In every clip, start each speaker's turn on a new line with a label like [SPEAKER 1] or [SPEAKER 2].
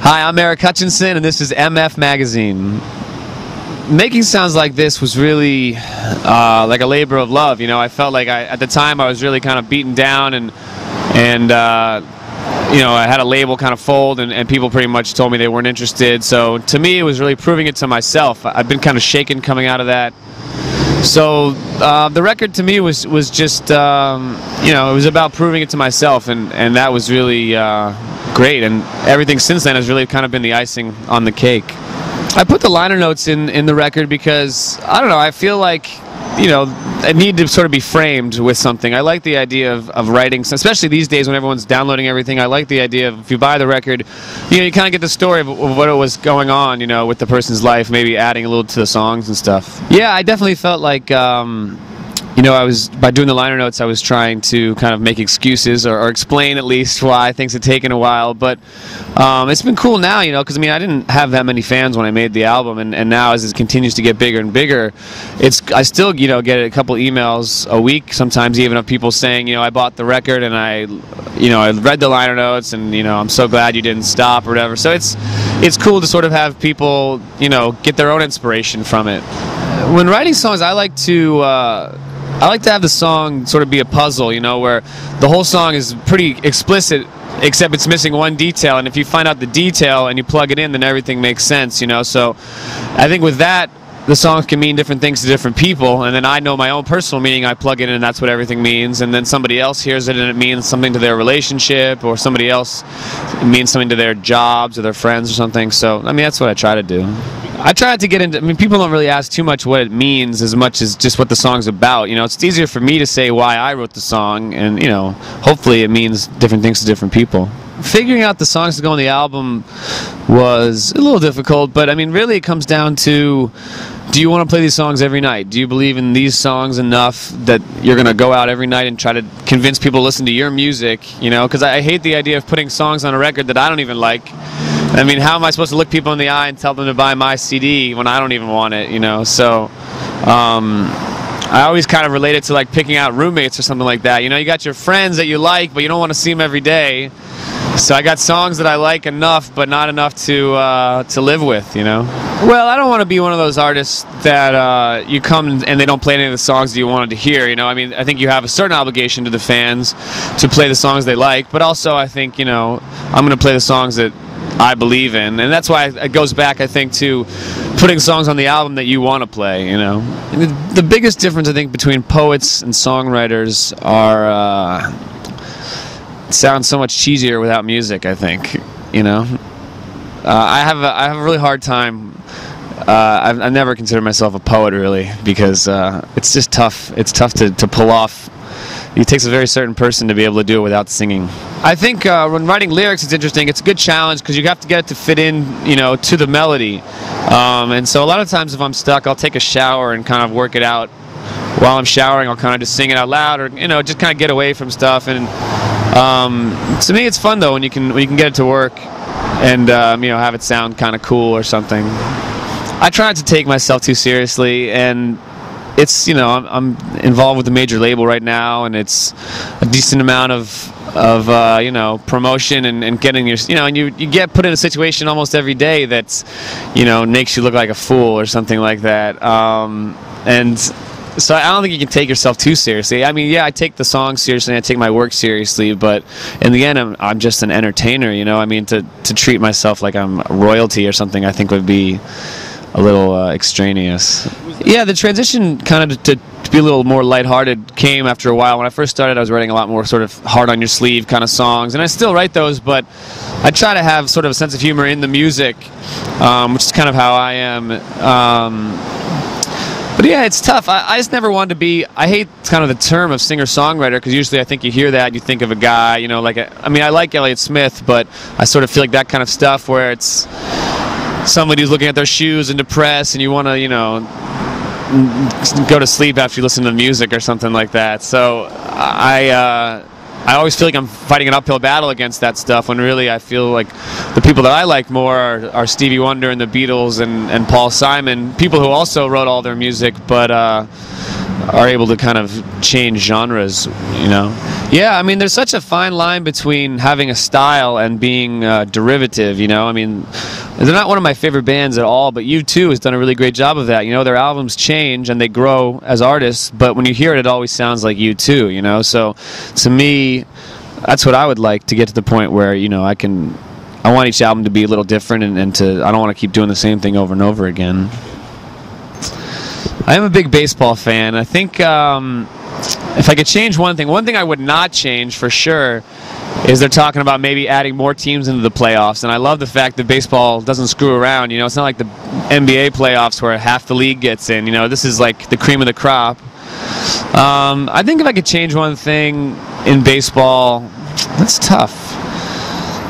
[SPEAKER 1] Hi, I'm Eric Hutchinson, and this is MF Magazine. Making songs like this was really like a labor of love. You know, I felt like at the time I was really kind of beaten down, and you know, I had a label kind of fold, and people pretty much told me they weren't interested. So to me, it was really proving it to myself. I've been kind of shaken coming out of that. So the record to me was just you know, it was about proving it to myself, and that was really great. And everything since then has really kind of been the icing on the cake. I put the liner notes in the record because, I don't know, I feel like, you know, I need to sort of be framed with something. I like the idea of writing, especially these days when everyone's downloading everything. I like the idea of, if you buy the record, you know, you kind of get the story of what it was going on, you know, with the person's life, maybe adding a little to the songs and stuff. Yeah, I definitely felt like, you know, by doing the liner notes, I was trying to kind of make excuses or explain at least why things had taken a while. But it's been cool now, you know, because I mean, I didn't have that many fans when I made the album, and now as it continues to get bigger and bigger, I still, you know, get a couple emails a week, sometimes even, of people saying, you know, I bought the record and I read the liner notes, and you know, I'm so glad you didn't stop or whatever. So it's cool to sort of have people, you know, get their own inspiration from it. When writing songs, I like to have the song sort of be a puzzle, you know, where the whole song is pretty explicit, except it's missing one detail, and if you find out the detail and you plug it in, then everything makes sense, you know. So I think with that, the songs can mean different things to different people, and then I know my own personal meaning, I plug it in, and that's what everything means, and then somebody else hears it and it means something to their relationship, or somebody else, it means something to their jobs or their friends or something. So I mean, that's what I try to do. I try to get into, I mean, people don't really ask too much what it means as much as just what the song's about. You know, it's easier for me to say why I wrote the song, and, you know, hopefully it means different things to different people. Figuring out the songs to go on the album was a little difficult, but I mean, really it comes down to, do you want to play these songs every night? Do you believe in these songs enough that you're going to go out every night and try to convince people to listen to your music? You know, because I hate the idea of putting songs on a record that I don't even like. I mean, how am I supposed to look people in the eye and tell them to buy my CD when I don't even want it, you know? So I always kind of relate it to like picking out roommates or something like that. You know, you got your friends that you like, but you don't want to see them every day. So I got songs that I like enough, but not enough to live with, you know? Well, I don't want to be one of those artists that you come and they don't play any of the songs that you wanted to hear, you know? I mean, I think you have a certain obligation to the fans to play the songs they like, but also I think, you know, I'm going to play the songs that I believe in, and that's why it goes back, I think, to putting songs on the album that you want to play, you know? The biggest difference, I think, between poets and songwriters are, it sounds so much cheesier without music, I think, you know? I have a really hard time. I've never considered myself a poet, really, because it's just tough. It's tough to pull off. It takes a very certain person to be able to do it without singing. I think when writing lyrics, it's interesting. It's a good challenge because you have to get it to fit in, you know, to the melody. And so a lot of times if I'm stuck, I'll take a shower and kind of work it out. While I'm showering, I'll kind of just sing it out loud, or, you know, just kind of get away from stuff. And to me, it's fun though when you can get it to work and you know, have it sound kind of cool or something. I try not to take myself too seriously, and it's, you know, I'm involved with a major label right now, and it's a decent amount of you know, promotion and getting your, you know, and you get put in a situation almost every day that's, you know, makes you look like a fool or something like that. And so I don't think you can take yourself too seriously. I mean, yeah, I take the song seriously, I take my work seriously, but in the end, I'm just an entertainer, you know? I mean, to treat myself like I'm royalty or something, I think would be a little extraneous. Yeah, the transition kind of to be a little more lighthearted came after a while. When I first started, I was writing a lot more sort of hard on your sleeve kind of songs, and I still write those, but I try to have sort of a sense of humor in the music, which is kind of how I am. But yeah, it's tough. I just never wanted to be, I hate kind of the term of singer-songwriter, because usually I think you hear that, you think of a guy, you know, like, I mean, I like Elliott Smith, but I sort of feel like that kind of stuff where it's somebody who's looking at their shoes and depressed, and you want to, you know, go to sleep after you listen to music or something like that. So I always feel like I'm fighting an uphill battle against that stuff, when really I feel like the people that I like more are Stevie Wonder and the Beatles and Paul Simon, people who also wrote all their music, but are able to kind of change genres, you know. Yeah, I mean, there's such a fine line between having a style and being derivative, you know. I mean, they're not one of my favorite bands at all, but U2 has done a really great job of that. You know, their albums change and they grow as artists, but when you hear it, it always sounds like U2, you know. So to me, that's what I would like, to get to the point where, you know, I want each album to be a little different, and I don't want to keep doing the same thing over and over again. I am a big baseball fan. I think if I could change one thing I would not change for sure is they're talking about maybe adding more teams into the playoffs. And I love the fact that baseball doesn't screw around. You know, it's not like the NBA playoffs where half the league gets in. You know, this is like the cream of the crop. I think if I could change one thing in baseball, that's tough.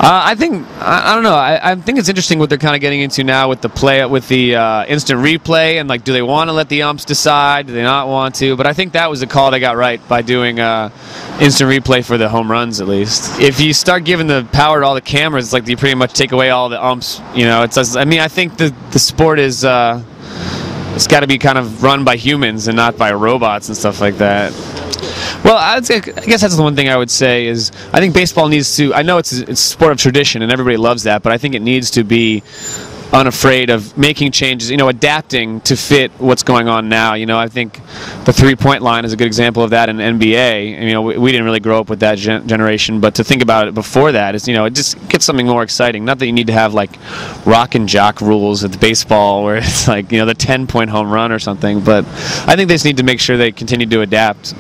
[SPEAKER 1] I think I don't know. I think it's interesting what they're kind of getting into now with the instant replay, and like, do they want to let the umps decide? Do they not want to? But I think that was a call they got right by doing instant replay for the home runs, at least. If you start giving the power to all the cameras, it's like you pretty much take away all the umps. You know, I mean, I think the sport is it's got to be kind of run by humans and not by robots and stuff like that. Well, I guess that's the one thing I would say is I think baseball needs to, I know it's a sport of tradition and everybody loves that, but I think it needs to be unafraid of making changes, you know, adapting to fit what's going on now. You know, I think the three-point line is a good example of that in NBA. And, you know, we didn't really grow up with that generation, but to think about it before that is, you know, it just gets something more exciting. Not that you need to have, like, rock and jock rules with baseball where it's like, you know, the 10-point home run or something, but I think they just need to make sure they continue to adapt.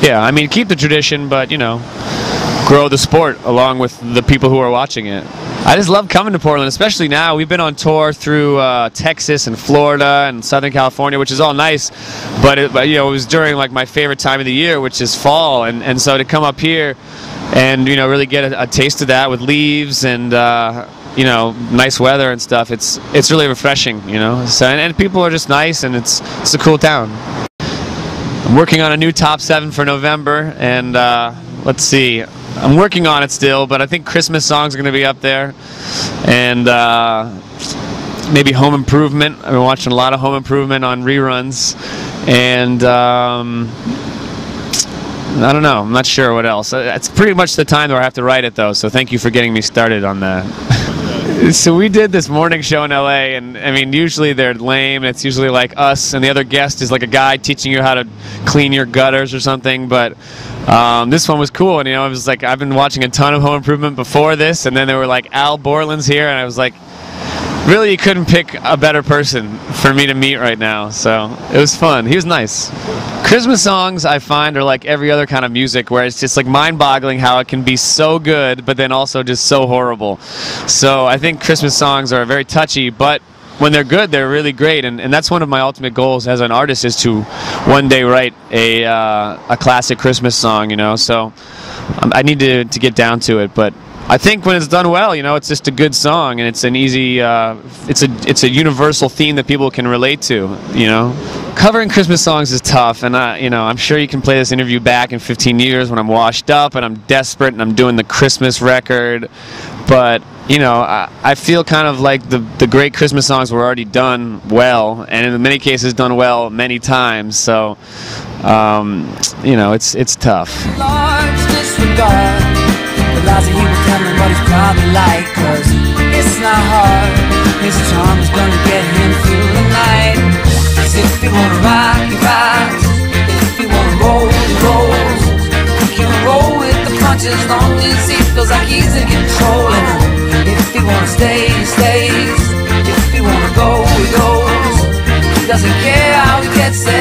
[SPEAKER 1] Yeah, I mean, keep the tradition, but, you know, grow the sport along with the people who are watching it. I just love coming to Portland, especially now. We've been on tour through Texas and Florida and Southern California, which is all nice, but you know, it was during like my favorite time of the year, which is fall, and so to come up here and, you know, really get a taste of that with leaves and you know, nice weather and stuff, it's really refreshing, you know. So and people are just nice, and it's a cool town. I'm working on a new top 7 for November, and let's see. I'm working on it still, but I think Christmas songs are going to be up there, and maybe Home Improvement. I've been watching a lot of Home Improvement on reruns, and I don't know. I'm not sure what else. It's pretty much the time where I have to write it, though, so thank you for getting me started on that. So we did this morning show in LA, and I mean, usually they're lame. It's usually like us, and the other guest is like a guy teaching you how to clean your gutters or something, but this one was cool. And, you know, it was like, I've been watching a ton of Home Improvement before this, and then there were like Al Borland's here, and I was like, really, you couldn't pick a better person for me to meet right now. So it was fun. He was nice. Christmas songs, I find, are like every other kind of music, where it's just like mind-boggling how it can be so good, but then also just so horrible. So I think Christmas songs are very touchy, but when they're good, they're really great, and that's one of my ultimate goals as an artist, is to one day write a classic Christmas song, you know. So I need to get down to it, but I think when it's done well, you know, it's just a good song, and it's an easy, it's a universal theme that people can relate to, you know. Covering Christmas songs is tough, and you know, I'm sure you can play this interview back in 15 years when I'm washed up and I'm desperate and I'm doing the Christmas record, but you know, I feel kind of like the great Christmas songs were already done well, and in many cases done well many times. So, you know, it's tough.
[SPEAKER 2] Large disregard the lies that he was telling, what he's probably like, 'cause it's not hard. His charm is gonna get him through the night. 'Cause if you wanna rock, he rocks. If you wanna roll, he rolls. He can roll with the punches as long as he feels like he's in control. And if he wanna stay, he stays. If he wanna go, he goes. He doesn't care how he gets there.